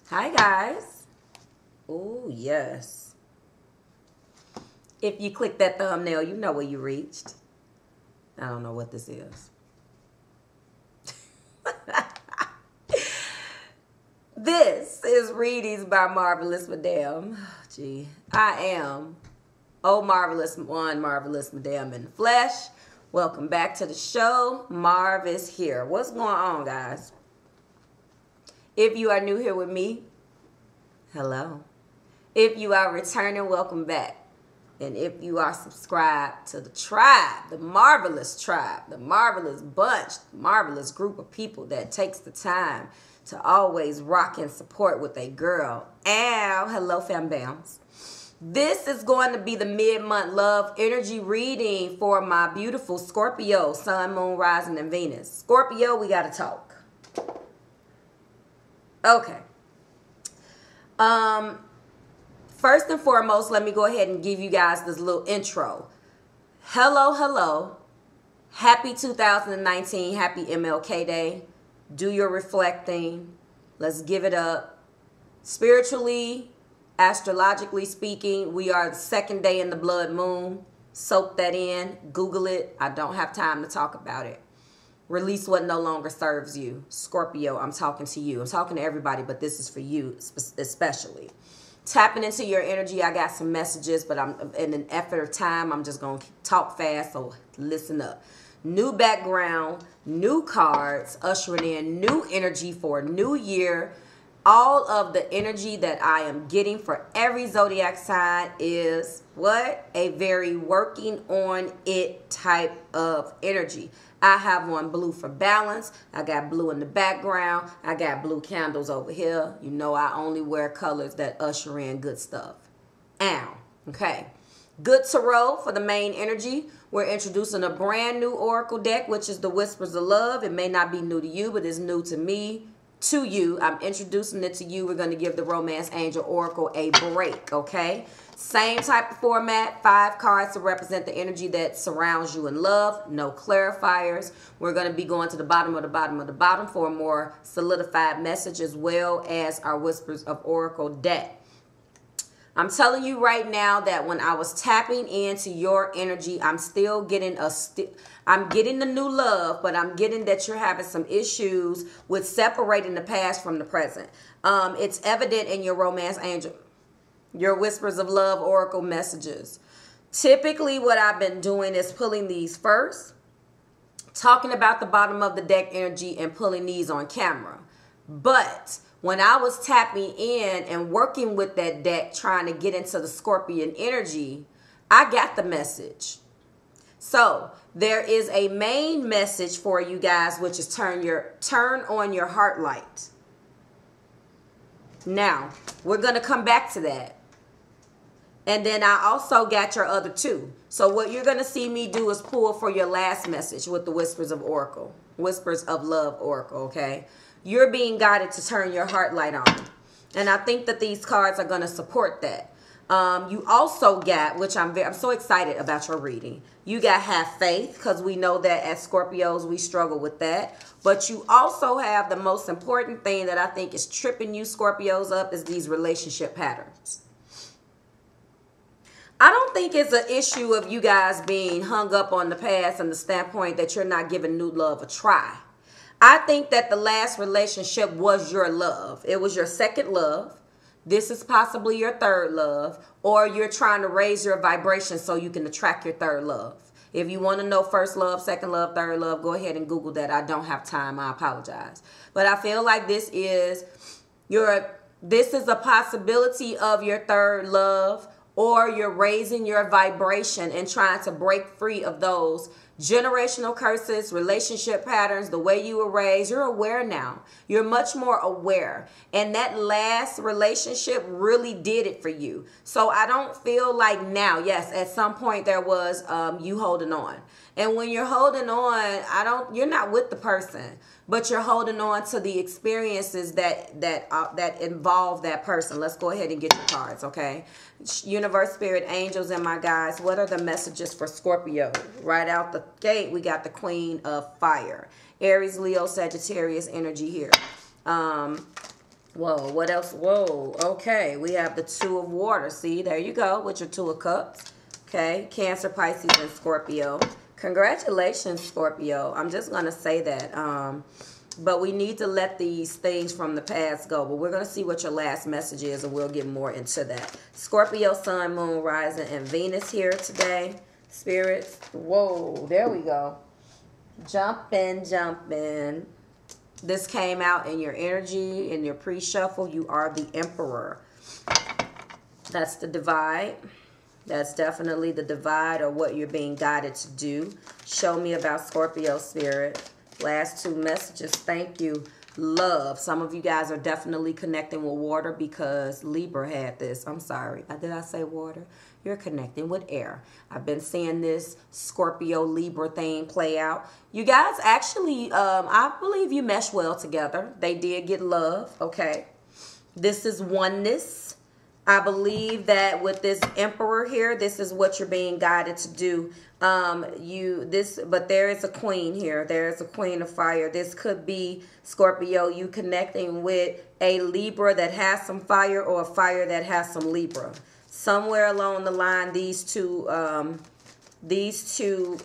Hi, guys. Oh, yes. If you click that thumbnail, you know where you reached. I don't know what this is. This is Readings by Marvelous Madame. Gee, I am Marvelous One, Marvelous Madame in the flesh. Welcome back to the show. Marv is here. What's going on, guys? If you are new here with me, hello. If you are returning, welcome back. And if you are subscribed to the tribe, the marvelous tribe, the marvelous bunch, the marvelous group of people that takes the time to always rock and support with a girl. Ow, hello, fam bams. This is going to be the mid-month love energy reading for my beautiful Scorpio, Sun, Moon, Rising, and Venus. Scorpio, we got to talk. Okay. First and foremost, let me go ahead and give you guys this little intro. Hello, hello. Happy 2019. Happy MLK Day. Do your reflecting. Let's give it up. Spiritually, astrologically speaking, we are the second day in the blood moon. Soak that in. Google it. I don't have time to talk about it. Release what no longer serves you. Scorpio, I'm talking to you. I'm talking to everybody, but this is for you especially. Tapping into your energy. I got some messages, but I'm in an effort of time. I'm just going to talk fast, so listen up. New background, new cards, ushering in new energy for a new year. All of the energy that I am getting for every zodiac sign is what? A very working on it type of energy. I have on blue for balance. I got blue in the background. I got blue candles over here. You know I only wear colors that usher in good stuff. Ow. Okay. Good tarot for the main energy. We're introducing a brand new oracle deck, which is the Whispers of Love. It may not be new to you, but it's new to me. To you. I'm introducing it to you. We're going to give the Romance Angel Oracle a break, okay? Same type of format, 5 cards to represent the energy that surrounds you in love. No clarifiers. We're going to be going to the bottom of the bottom of the bottom for a more solidified message, as well as our Whispers of Oracle deck. I'm telling you right now that when I was tapping into your energy, I'm still getting I'm getting the new love, but I'm getting that you're having some issues with separating the past from the present. It's evident in your Romance Angel, your Whispers of Love Oracle messages. Typically, what I've been doing is pulling these first, talking about the bottom of the deck energy, and pulling these on camera. But when I was tapping in and working with that deck, trying to get into the Scorpion energy, I got the message. So there is a main message for you guys, which is turn on your heart light. Now, we're going to come back to that. And then I also got your other 2. So what you're going to see me do is pull for your last message with the Whispers of Oracle. Whispers of Love Oracle, okay? You're being guided to turn your heart light on. And I think that these cards are going to support that. You also got, which I'm so excited about your reading. You got have faith, because we know that as Scorpios, we struggle with that. But you also have the most important thing that I think is tripping you Scorpios up is these relationship patterns. I don't think it's an issue of you guys being hung up on the past and the standpoint that you're not giving new love a try. I think that the last relationship was your love. It was your second love. This is possibly your third love, or you're trying to raise your vibration so you can attract your third love. If you want to know first love, second love, third love, go ahead and Google that. I don't have time. I apologize. But I feel like this is a possibility of your third love, or you're raising your vibration and trying to break free of those generational curses, relationship patterns, the way you were raised. You're aware now. You're much more aware. And that last relationship really did it for you. So I don't feel like now, yes, at some point there was you holding on. And when you're holding on, you're not with the person, but you're holding on to the experiences that involve that person. Let's go ahead and get your cards, okay? Universe, Spirit, Angels, and my guides, what are the messages for Scorpio? Right out the gate, we got the Queen of Fire. Aries, Leo, Sagittarius energy here. Whoa, what else? Whoa, okay. We have the Two of Water. See, there you go with your Two of Cups. Okay, Cancer, Pisces, and Scorpio. Congratulations, Scorpio. I'm just going to say that. But we need to let these things from the past go. But we're going to see what your last message is, and we'll get more into that. Scorpio, Sun, Moon, Rising, and Venus here today. Spirits. Whoa, there we go. Jumping, jumping. This came out in your energy, in your pre-shuffle. You are the Emperor. That's the divide. That's definitely the divide, or what you're being guided to do. Show me about Scorpio, Spirit. Last two messages. Thank you. Love. Some of you guys are definitely connecting with water because Libra had this. I'm sorry. Did I say water? You're connecting with air. I've been seeing this Scorpio Libra thing play out. You guys actually, I believe you mesh well together. They did get love. Okay. This is oneness. I believe that with this Emperor here, this is what you're being guided to do. But there is a Queen here. There is a Queen of Fire. This could be, Scorpio, you connecting with a Libra that has some fire, or a fire that has some Libra. Somewhere along the line, these two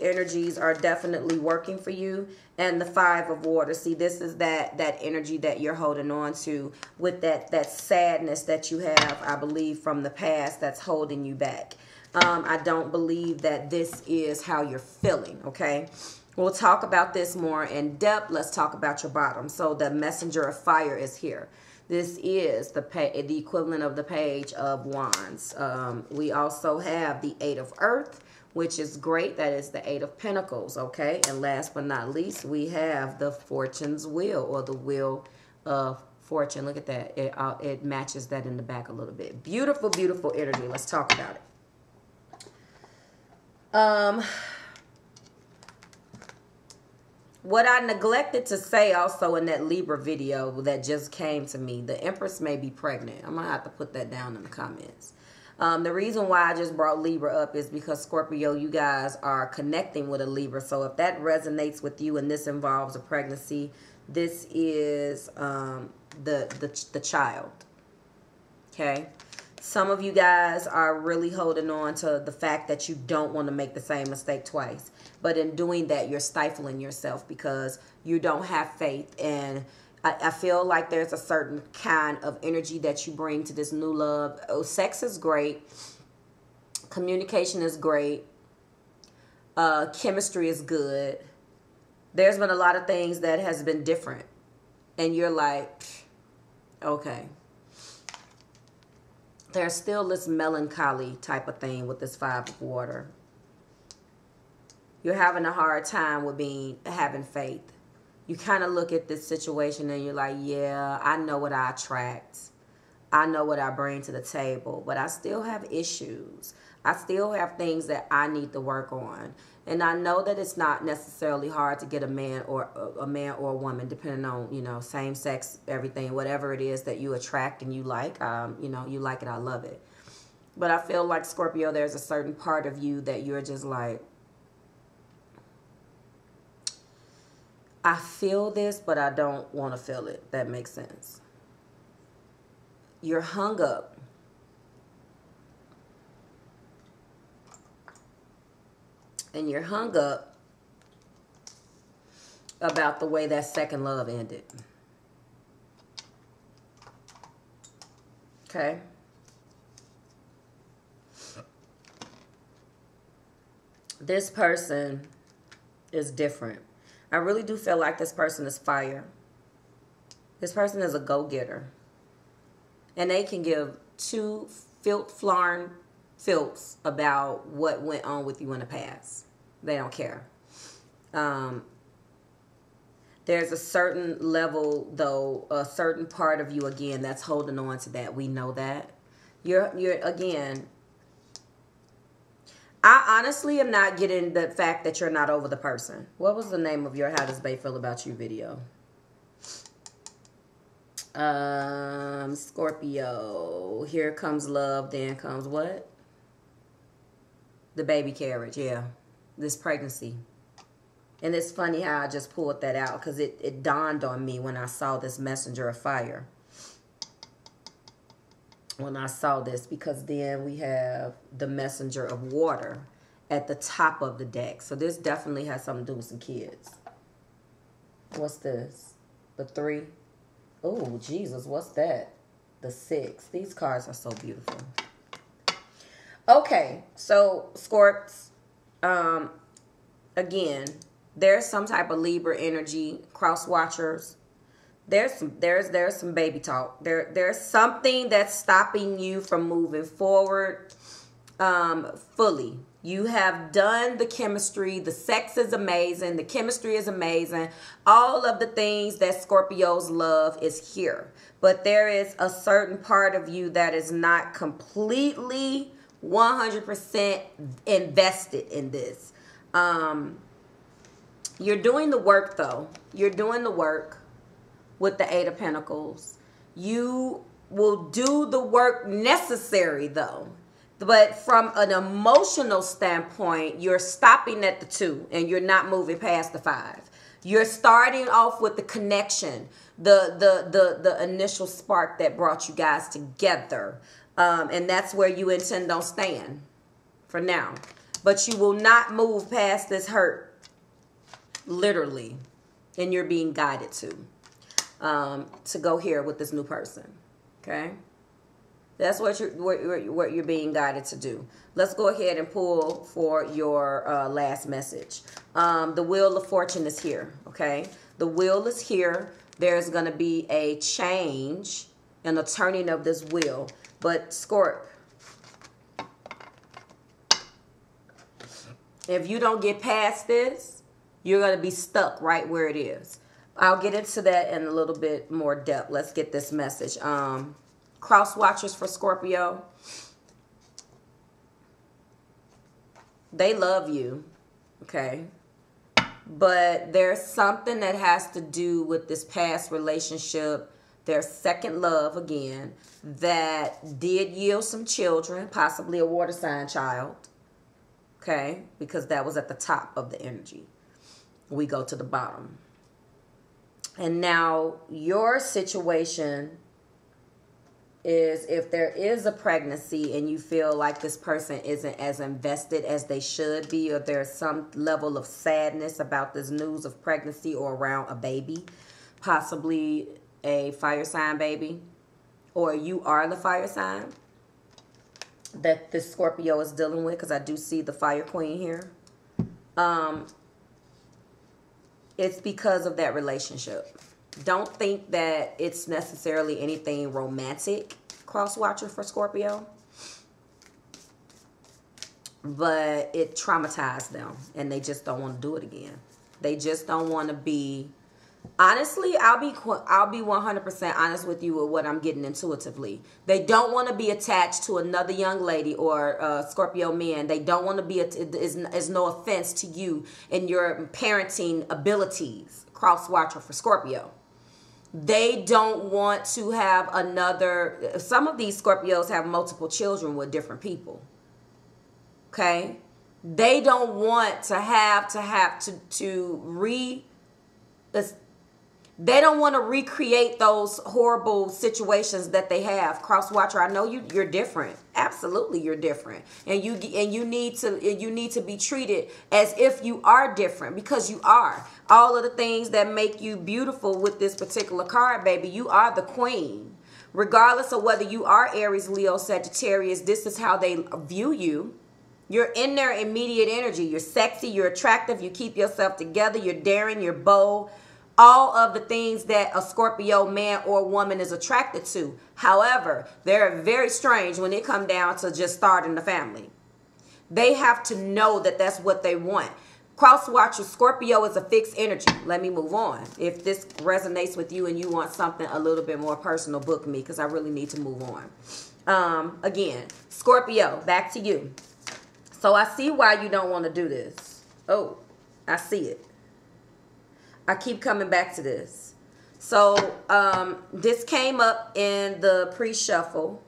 energies are definitely working for you. And the Five of Water. See, this is that energy that you're holding on to, with that sadness that you have, I believe, from the past that's holding you back. I don't believe that this is how you're feeling, okay? We'll talk about this more in depth. Let's talk about your bottom. So the Messenger of Fire is here. This is the equivalent of the Page of Wands. We also have the Eight of Earth, which is great. That is the Eight of Pentacles, okay? And last but not least, we have the Fortune's Wheel, or the Wheel of Fortune. Look at that. It matches that in the back a little bit. Beautiful, beautiful energy. Let's talk about it. What I neglected to say also in that Libra video that just came to me, the Empress may be pregnant. I'm going to have to put that down in the comments. The reason why I just brought Libra up is because, Scorpio, you guys are connecting with a Libra. So if that resonates with you and this involves a pregnancy, this is the child. Okay? Some of you guys are really holding on to the fact that you don't want to make the same mistake twice. But in doing that, you're stifling yourself because you don't have faith. And I feel like there's a certain kind of energy that you bring to this new love. Oh, sex is great. Communication is great. Chemistry is good. There's been a lot of things that has been different. And you're like, okay. There's still this melancholy type of thing with this Five of Water. You're having a hard time with having faith. You kind of look at this situation and you're like, yeah, I know what I attract. I know what I bring to the table, but I still have issues. I still have things that I need to work on. And I know that it's not necessarily hard to get a man or a woman, depending on, you know, same sex, everything, whatever it is that you attract and you like, you know, you like it, I love it. But I feel like, Scorpio, there's a certain part of you that you're just like, I feel this, but I don't want to feel it. That makes sense. You're hung up. And you're hung up about the way that second love ended. Okay? This person is different. I really do feel like this person is fire. This person is a go-getter. And they can give two flarn filks about what went on with you in the past. They don't care. There's a certain level, though, a certain part of you, again, that's holding on to that. We know that. You're again, I honestly am not getting the fact that you're not over the person. What was the name of your How Does Bae Feel About You video? Scorpio. Here comes love, then comes what? The baby carriage, yeah. This pregnancy. And it's funny how I just pulled that out because it dawned on me when I saw this Messenger of Fire. when I saw this, because then we have the messenger of water at the top of the deck. So this definitely has something to do with some kids. What's this? The 3. Oh, Jesus, what's that? The 6. These cards are so beautiful. Okay, so Scorps, again, there's some type of Libra energy, Crosswatchers. There's some baby talk. There's something that's stopping you from moving forward fully. You have done the chemistry. The sex is amazing. The chemistry is amazing. All of the things that Scorpios love is here. But there is a certain part of you that is not completely 100% invested in this. You're doing the work, though. You're doing the work with the 8 of Pentacles. You will do the work necessary, though. But from an emotional standpoint, you're stopping at the 2 and you're not moving past the 5. You're starting off with the connection, the initial spark that brought you guys together. And that's where you intend on staying for now. But you will not move past this hurt, literally. And you're being guided to go here with this new person. Okay? That's what you're being guided to do. Let's go ahead and pull for your last message. The Wheel of Fortune is here, okay? The wheel is here. There's going to be a change and a turning of this wheel. But Scorp, if you don't get past this, you're going to be stuck right where it is. I'll get into that in a little bit more depth. Let's get this message. Crosswatchers for Scorpio. They love you, okay? But there's something that has to do with this past relationship, their second love again, that did yield some children, possibly a water sign child, okay? Because that was at the top of the energy. We go to the bottom. And now your situation is, if there is a pregnancy and you feel like this person isn't as invested as they should be, or there's some level of sadness about this news of pregnancy or around a baby, possibly a fire sign baby, or you are the fire sign that this Scorpio is dealing with, because I do see the fire queen here. It's because of that relationship. Don't think that it's necessarily anything romantic, Crosswatcher for Scorpio. But it traumatized them and they just don't want to do it again. They just don't want to be... Honestly, I'll be 100% honest with you with what I'm getting intuitively. They don't want to be attached to another young lady or Scorpio man. They don't want to be... Is no offense to you and your parenting abilities, Crosswatcher for Scorpio. They don't want to have another... Some of these Scorpios have multiple children with different people. Okay? They don't want to have they don't want to recreate those horrible situations that they have. Crosswatcher, I know you're different. Absolutely, you're different, and you need to be treated as if you are different, because you are. All of the things that make you beautiful with this particular card, baby, you are the queen. Regardless of whether you are Aries, Leo, Sagittarius, this is how they view you. You're in their immediate energy. You're sexy. You're attractive. You keep yourself together. You're daring. You're bold. All of the things that a Scorpio man or woman is attracted to. However, they're very strange when it comes down to just starting the family. They have to know that that's what they want. Crosswatcher, Scorpio is a fixed energy. Let me move on. If this resonates with you and you want something a little bit more personal, book me, because I really need to move on. Again, Scorpio, back to you. So I see why you don't want to do this. Oh, I see it. I keep coming back to this. So this came up in the pre-shuffle,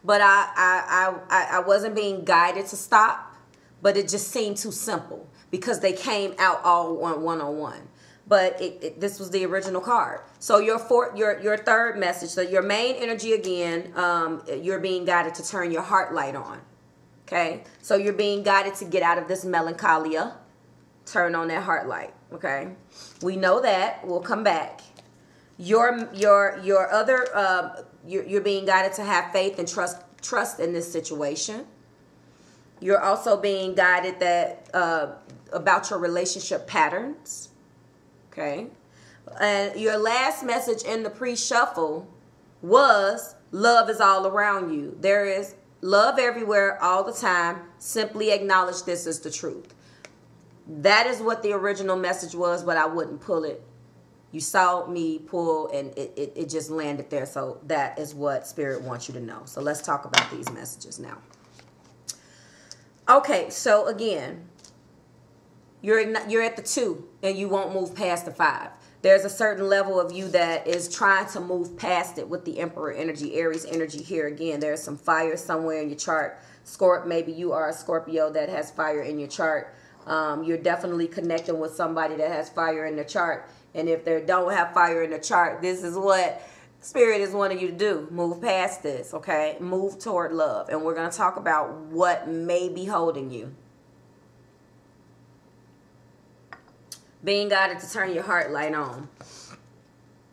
but I wasn't being guided to stop, but it just seemed too simple because they came out all one-on-one. but this was the original card. So your third message, so your main energy again, you're being guided to turn your heart light on. Okay, so you're being guided to get out of this melancholia, turn on that heart light. Okay, we know that. We'll come back. You're being guided to have faith and trust in this situation. You're also being guided that about your relationship patterns. Okay, and your last message in the pre-shuffle was love is all around you. There is love everywhere all the time. Simply acknowledge this is the truth. That is what the original message was, but I wouldn't pull it. You saw me pull and it just landed there. So that is what Spirit wants you to know. So let's talk about these messages now. Okay, so again, you're at the 2 and you won't move past the 5. There's a certain level of you that is trying to move past it with the Emperor energy, Aries energy here again. There's some fire somewhere in your chart. Maybe you are a Scorpio that has fire in your chart. You're definitely connecting with somebody that has fire in their chart. And if they don't have fire in their chart, this is what Spirit is wanting you to do. Move past this, okay? Move toward love. And we're going to talk about what may be holding you. Being guided to turn your heart light on.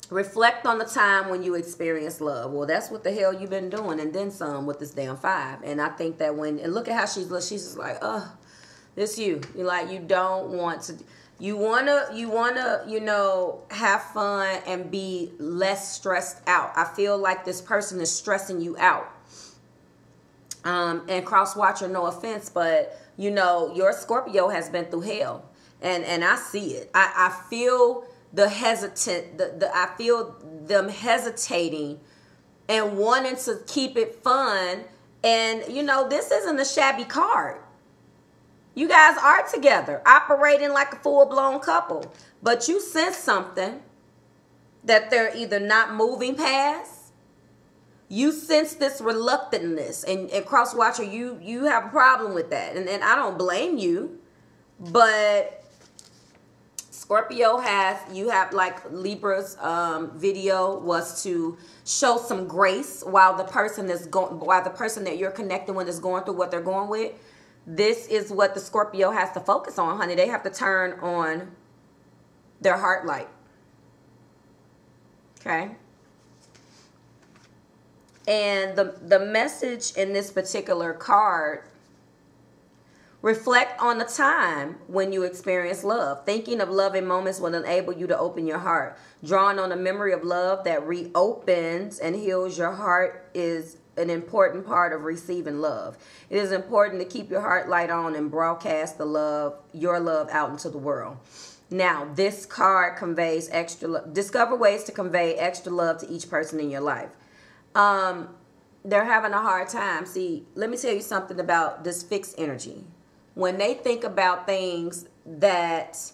Reflect on the time when you experienced love. Well, that's what the hell you've been doing and then some with this damn 5. And I think that and look at how she's just like, this you. You're like, you don't want to... You wanna, you know, have fun and be less stressed out. I feel like this person is stressing you out. And Crosswatcher, no offense, but you know, your Scorpio has been through hell, and I see it. I feel the hesitant. I feel them hesitating and wanting to keep it fun. And you know, this isn't a shabby card. You guys are together, operating like a full-blown couple. But you sense something that they're either not moving past. You sense this reluctantness. And Crosswatcher, you have a problem with that. And I don't blame you. But Scorpio you have like Libra's video was to show some grace while the person that you're connecting with is going through what they're going with. This is what the Scorpio has to focus on, honey. They have to turn on their heart light. Okay? And the message in this particular card, reflect on the time when you experience love. Thinking of loving moments will enable you to open your heart. Drawing on a memory of love that reopens and heals your heart is an important part of receiving love. It is important to keep your heart light on and broadcast your love out into the world. Now, this card conveys extra love. Discover ways to convey extra love to each person in your life. They're having a hard time. See, let me tell you something about this fixed energy. When they think about things that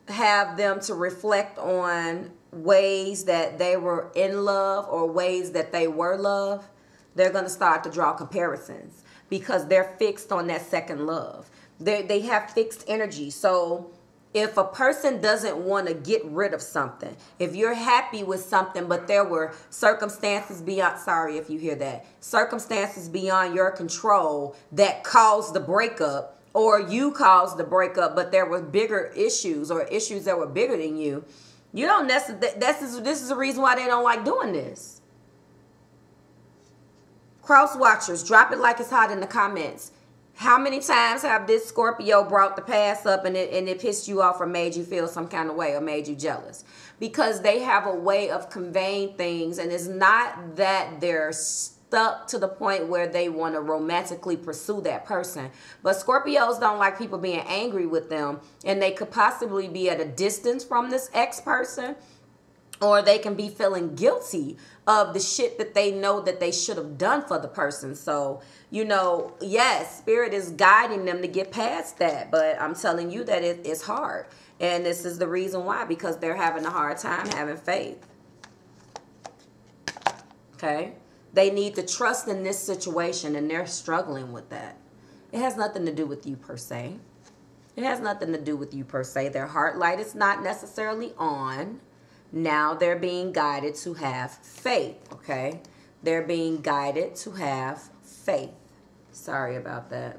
have them to reflect on ways that they were in love or ways that they were loved, they're going to start to draw comparisons because they're fixed on that second love. They have fixed energy. So if a person doesn't want to get rid of something, if you're happy with something, but there were circumstances beyond, sorry if you hear that, circumstances beyond your control that caused the breakup, or you caused the breakup, but there were bigger issues or issues that were bigger than you, you don't necessarily, this is the reason why they don't like doing this. Crosswatchers, drop it like it's hot in the comments. How many times have this Scorpio brought the past up and it pissed you off or made you feel some kind of way or made you jealous? Because they have a way of conveying things, and it's not that they're stuck to the point where they want to romantically pursue that person. But Scorpios don't like people being angry with them, and they could possibly be at a distance from this ex-person, or they can be feeling guilty of the shit that they know that they should have done for the person. So, you know, yes, Spirit is guiding them to get past that, but I'm telling you that it's hard. And this is the reason why, because they're having a hard time having faith. Okay? They need to trust in this situation, and they're struggling with that. It has nothing to do with you per se. It has nothing to do with you per se. Their heart light is not necessarily on. Now they're being guided to have faith, okay? They're being guided to have faith. Sorry about that.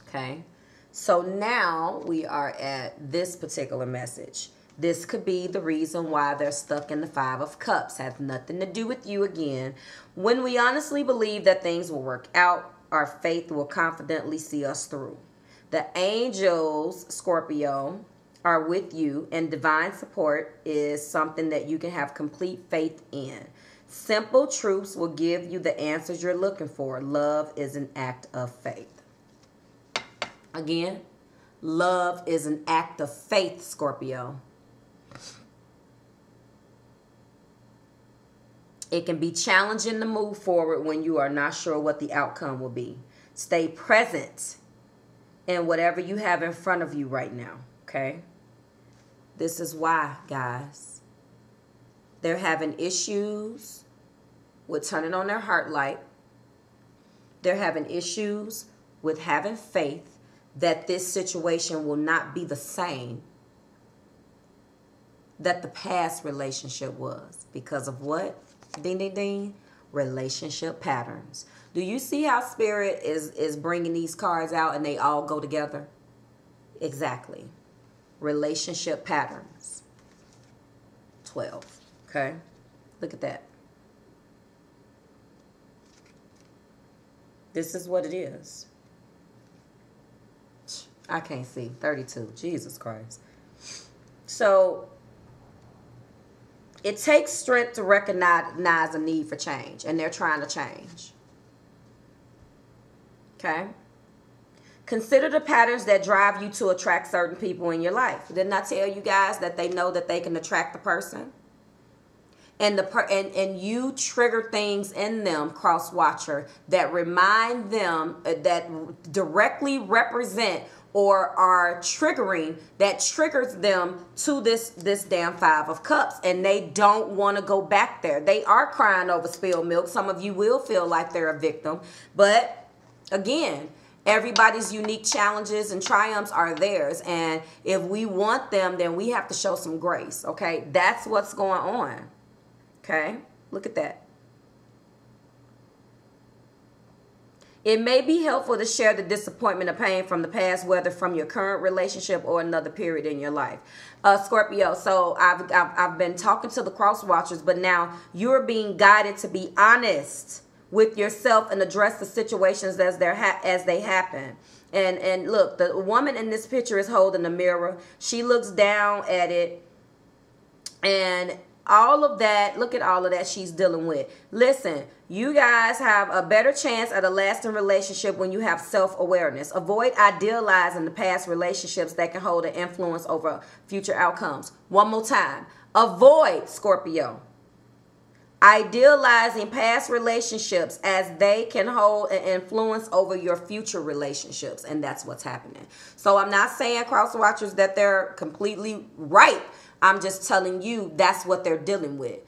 Okay? So now we are at this particular message. This could be the reason why they're stuck in the Five of Cups. Has nothing to do with you again. When we honestly believe that things will work out, our faith will confidently see us through. The angels, Scorpio, are with you, and divine support is something that you can have complete faith in. Simple truths will give you the answers you're looking for. Love is an act of faith. Again, love is an act of faith, Scorpio. It can be challenging to move forward when you are not sure what the outcome will be. Stay present in whatever you have in front of you right now, okay? This is why, guys. They're having issues with turning on their heart light. They're having issues with having faith that this situation will not be the same that the past relationship was. Because of what? Ding, ding, ding. Relationship patterns. Do you see how Spirit is bringing these cards out and they all go together? Exactly. Relationship patterns. 12. Okay? Look at that. This is what it is. I can't see. 32. Jesus Christ. So, it takes strength to recognize a need for change. And they're trying to change. Okay? Consider the patterns that drive you to attract certain people in your life. Didn't I tell you guys that they know that they can attract the person? And you trigger things in them, Crosswatcher, that remind them, that directly represent or are triggering, that triggers them to this damn Five of Cups, and they don't want to go back there. They are crying over spilled milk. Some of you will feel like they're a victim, but again, everybody's unique challenges and triumphs are theirs, and if we want them, then we have to show some grace, okay? That's what's going on, okay? Look at that. It may be helpful to share the disappointment or pain from the past, whether from your current relationship or another period in your life. Scorpio, so I've been talking to the cross watchers, but now you're being guided to be honest with yourself and address the situations as they happen. And look, the woman in this picture is holding a mirror. She looks down at it, and all of that, look at all of that she's dealing with. Listen, you guys have a better chance at a lasting relationship when you have self-awareness. Avoid idealizing the past relationships that can hold an influence over future outcomes. One more time. Avoid, Scorpio, idealizing past relationships, as they can hold an influence over your future relationships. And that's what's happening. So I'm not saying, cross watchers, that they're completely right. I'm just telling you that's what they're dealing with.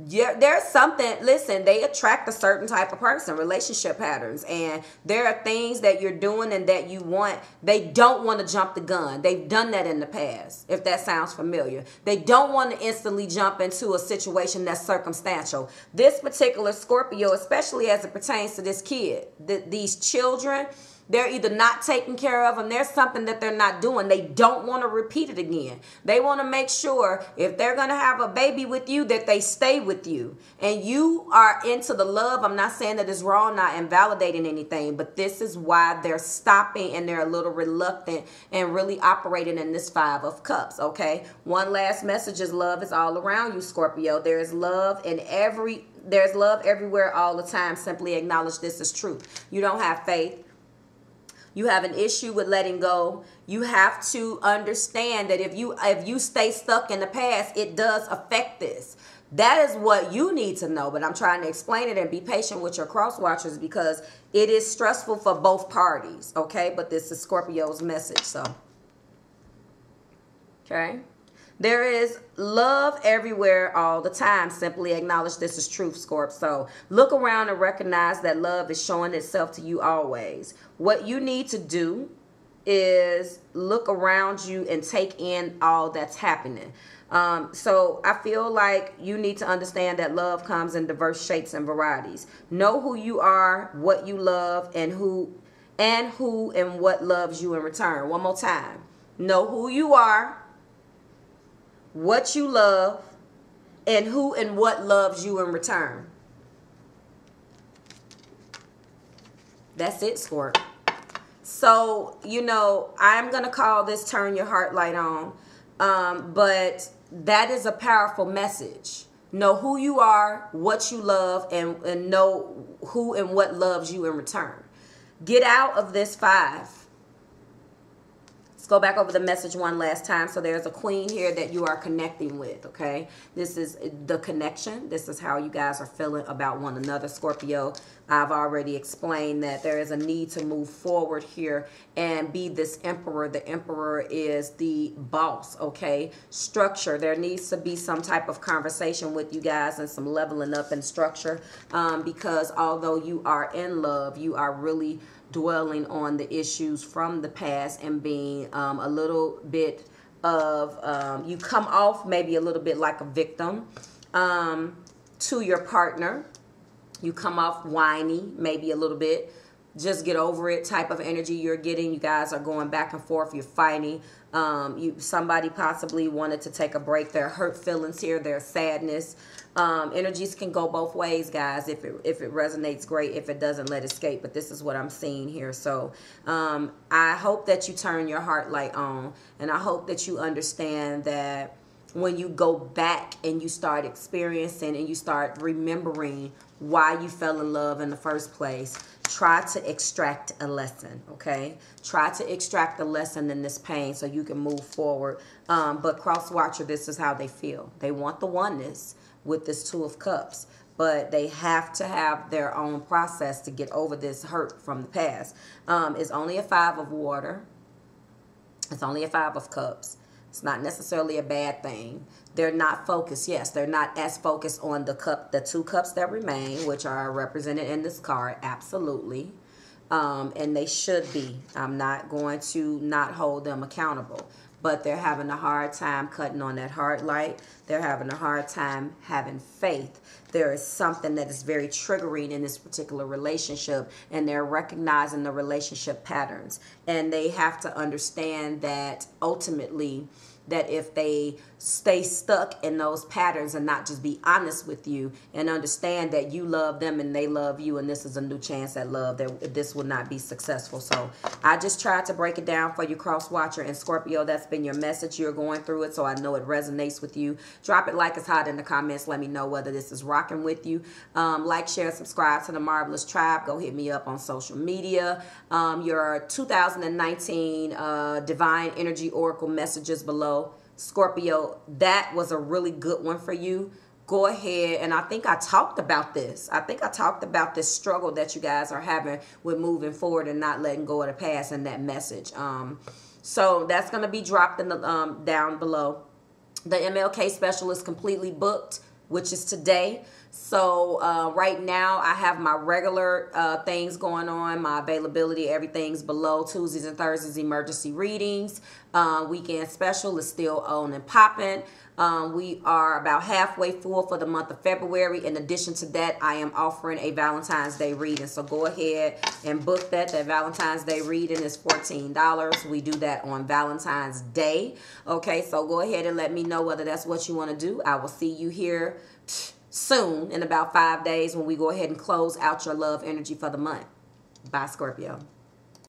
Yeah, there's something, listen, they attract a certain type of person, relationship patterns, and there are things that you're doing and that you want. They don't want to jump the gun. They've done that in the past, if that sounds familiar. They don't want to instantly jump into a situation that's circumstantial. This particular Scorpio, especially as it pertains to this kid, these children, they're either not taking care of them. There's something that they're not doing. They don't want to repeat it again. They want to make sure if they're going to have a baby with you, that they stay with you. And you are into the love. I'm not saying that it's wrong, not invalidating anything, but this is why they're stopping and they're a little reluctant and really operating in this Five of Cups, okay? One last message is love is all around you, Scorpio. There's love everywhere all the time. Simply acknowledge this is true. You don't have faith. You have an issue with letting go. You have to understand that if you stay stuck in the past, it does affect this. That is what you need to know. But I'm trying to explain it and be patient with your cross watchers because it is stressful for both parties. Okay, but this is Scorpio's message. So, okay. There is love everywhere all the time. Simply acknowledge this is truth, Scorp. So look around and recognize that love is showing itself to you always. What you need to do is look around you and take in all that's happening. So I feel like you need to understand that love comes in diverse shapes and varieties. Know who you are, what you love, and who and what loves you in return. One more time. Know who you are, what you love, and who and what loves you in return. That's it, Scorp. So, you know, I'm going to call this Turn Your Heart Light On. But that is a powerful message. Know who you are, what you love, and know who and what loves you in return. Get out of this 5. Let's go back over the message one last time. So there's a queen here that you are connecting with, okay? This is the connection. This is how you guys are feeling about one another, Scorpio. I've already explained that there is a need to move forward here and be this emperor. The emperor is the boss, okay? Structure. There needs to be some type of conversation with you guys and some leveling up in structure, because although you are in love, you are really dwelling on the issues from the past and being a little bit of, you come off maybe a little bit like a victim to your partner. You come off whiny, maybe a little bit. Just get over it type of energy you're getting. You guys are going back and forth. You're fighting. Somebody possibly wanted to take a break. There are hurt feelings here. There's sadness. Energies can go both ways, guys. If it resonates, great. If it doesn't, let it escape. But this is what I'm seeing here. So I hope that you turn your heart light on. And I hope that you understand that when you go back and you start experiencing and you start remembering why you fell in love in the first place, try to extract a lesson, okay? Try to extract a lesson in this pain so you can move forward. But Crosswatcher, this is how they feel. They want the oneness with this 2 of Cups, but they have to have their own process to get over this hurt from the past. It's only a 5 of water. It's only a 5 of Cups. It's not necessarily a bad thing. They're not focused. Yes, they're not as focused on the 2 cups that remain, which are represented in this card. Absolutely. And they should be. I'm not going to not hold them accountable. But they're having a hard time cutting on that heart light. They're having a hard time having faith. There is something that is very triggering in this particular relationship, and they're recognizing the relationship patterns. And they have to understand that ultimately, that if they stay stuck in those patterns and not just be honest with you and understand that you love them and they love you and this is a new chance at love, that this will not be successful. So I just tried to break it down for you, Crosswatcher and Scorpio. That's been your message. You're going through it, so I know it resonates with you. Drop it like it's hot in the comments. Let me know whether this is rocking with you. Like, share, subscribe to the Marvelous Tribe. Go hit me up on social media. Your 2019 Divine Energy Oracle messages below. Scorpio, that was a really good one for you. Go ahead, and I think I talked about this. I think I talked about this struggle that you guys are having with moving forward and not letting go of the past and that message. So that's going to be dropped in the down below. The MLK special is completely booked, which is today. So right now I have my regular things going on, my availability, everything's below. Tuesdays and Thursdays emergency readings. Weekend special is still on and popping. We are about halfway full for the month of February. In addition to that, I am offering a Valentine's Day reading. So go ahead and book that. That Valentine's Day reading is $14. We do that on Valentine's Day. Okay, so go ahead and let me know whether that's what you want to do. I will see you here soon in about 5 days when we go ahead and close out your love energy for the month. Bye, Scorpio.